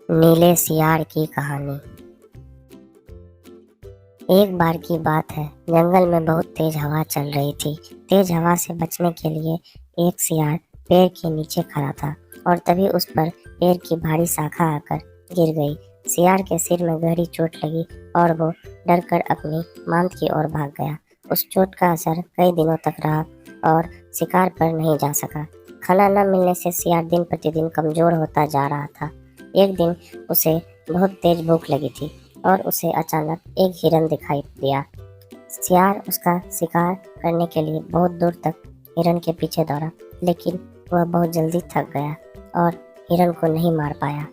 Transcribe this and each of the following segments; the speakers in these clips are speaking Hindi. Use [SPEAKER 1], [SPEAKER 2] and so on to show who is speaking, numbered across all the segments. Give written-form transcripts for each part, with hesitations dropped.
[SPEAKER 1] नीले सियार की कहानी। एक बार की बात है, जंगल में बहुत तेज हवा चल रही थी। तेज हवा से बचने के लिए एक सियार पेड़ के नीचे खड़ा था और तभी उस पर पेड़ की भारी शाखा आकर गिर गई। सियार के सिर में गहरी चोट लगी और वो डरकर अपनी मांद की ओर भाग गया। उस चोट का असर कई दिनों तक रहा और शिकार पर नहीं जा सका। खाना न मिलने से सियार दिन प्रतिदिन कमजोर होता जा रहा था। एक दिन उसे बहुत तेज भूख लगी थी और उसे अचानक एक हिरन दिखाई दिया। सियार उसका शिकार करने के लिए बहुत दूर तक हिरन के पीछे दौड़ा, लेकिन वह बहुत जल्दी थक गया और हिरन को नहीं मार पाया।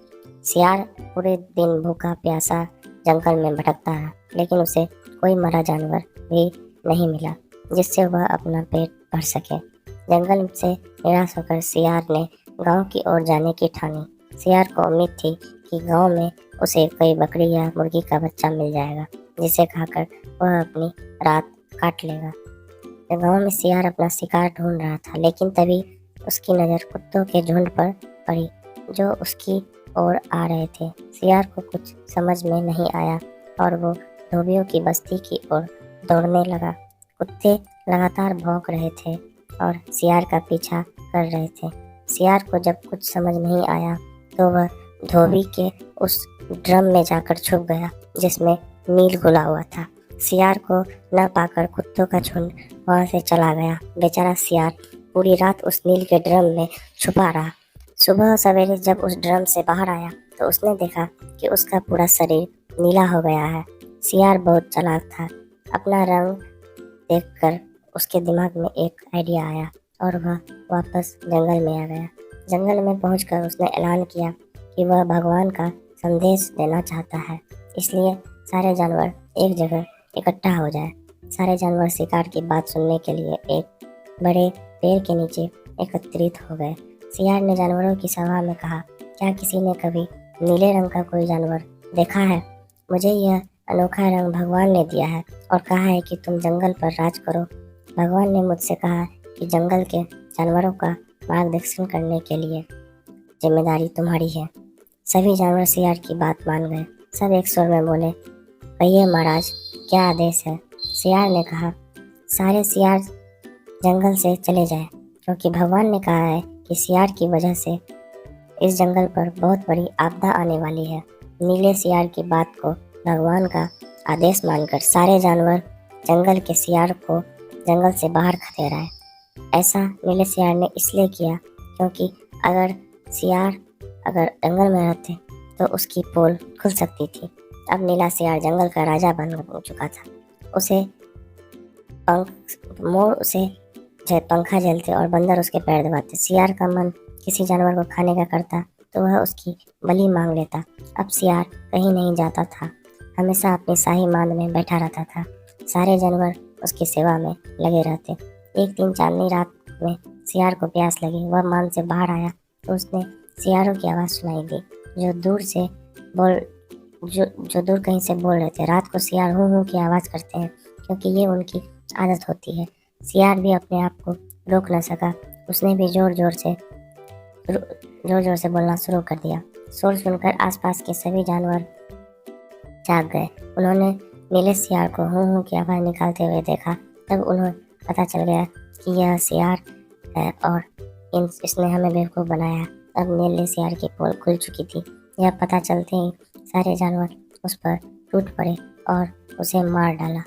[SPEAKER 1] सियार पूरे दिन भूखा प्यासा जंगल में भटकता रहा, लेकिन उसे कोई मरा जानवर भी नहीं मिला जिससे वह अपना पेट भर सके। जंगल से निराश होकर सियार ने गांव की ओर जाने की ठानी। सियार को उम्मीद थी कि गांव में उसे कोई बकरी या मुर्गी का बच्चा मिल जाएगा जिसे खाकर वह अपनी रात काट लेगा। गांव में सियार अपना शिकार ढूंढ रहा था, लेकिन तभी उसकी नज़र कुत्तों के झुंड पर पड़ी जो उसकी ओर आ रहे थे। सियार को कुछ समझ में नहीं आया और वो धोबियों की बस्ती की ओर दौड़ने लगा। कुत्ते लगातार भौंक रहे थे और सियार का पीछा कर रहे थे। सियार को जब कुछ समझ नहीं आया तो वह धोबी के उस ड्रम में जाकर छुप गया जिसमें नील घुला हुआ था। सियार को न पाकर कुत्तों का झुंड वहां से चला गया। बेचारा सियार पूरी रात उस नील के ड्रम में छुपा रहा। सुबह सवेरे जब उस ड्रम से बाहर आया तो उसने देखा कि उसका पूरा शरीर नीला हो गया है। सियार बहुत चालाक था। अपना रंग देखकर उसके दिमाग में एक आइडिया आया और वह वापस जंगल में आ गया। जंगल में पहुंचकर उसने ऐलान किया कि वह भगवान का संदेश देना चाहता है, इसलिए सारे जानवर एक जगह इकट्ठा हो जाए। सारे जानवर शिकार की बात सुनने के लिए एक बड़े पेड़ के नीचे एकत्रित हो गए। सियार ने जानवरों की सभा में कहा, क्या किसी ने कभी नीले रंग का कोई जानवर देखा है? मुझे यह अनोखा रंग भगवान ने दिया है और कहा है कि तुम जंगल पर राज करो। भगवान ने मुझसे कहा कि जंगल के जानवरों का मार्गदर्शन करने के लिए जिम्मेदारी तुम्हारी है। सभी जानवर सियार की बात मान गए। सब एक स्वर में बोले, कहिए महाराज, क्या आदेश है? सियार ने कहा, सारे सियार जंगल से चले जाएं, क्योंकि भगवान ने कहा है कि सियार की वजह से इस जंगल पर बहुत बड़ी आपदा आने वाली है। नीले सियार की बात को भगवान का आदेश मानकर सारे जानवर जंगल के सियार को जंगल से बाहर खदेड़ाए। ऐसा नीले सियार ने इसलिए किया क्योंकि अगर सियार जंगल में रहते तो उसकी पोल खुल सकती थी। अब नीला सियार जंगल का राजा बन चुका था। उसे मोर उसे पंखा झलते और बंदर उसके पैर दबाते। सियार का मन किसी जानवर को खाने का करता तो वह उसकी बलि मांग लेता। अब सियार कहीं नहीं जाता था, हमेशा अपनी शाही मांद में बैठा रहता था। सारे जानवर उसकी सेवा में लगे रहते। एक दिन चांदनी रात में सियार को प्यास लगी। वह मांद से बाहर आया तो उसने सियारों की आवाज़ सुनाई दी जो दूर कहीं से बोल रहे थे। रात को सियार हूँ हूँ की आवाज़ करते हैं क्योंकि ये उनकी आदत होती है। सियार भी अपने आप को रोक न सका। उसने भी जोर जोर से बोलना शुरू कर दिया। शोर सुनकर आसपास के सभी जानवर जाग गए। उन्होंने नीले सियार को हूँ हूँ की आवाज़ निकालते हुए देखा। तब उन्हें पता चल गया कि यह सियार है और इसने हमें बेवकूफ़ बनाया। अब नीले सियार की पोल खुल चुकी थी। यह पता चलते ही सारे जानवर उस पर टूट पड़े और उसे मार डाला।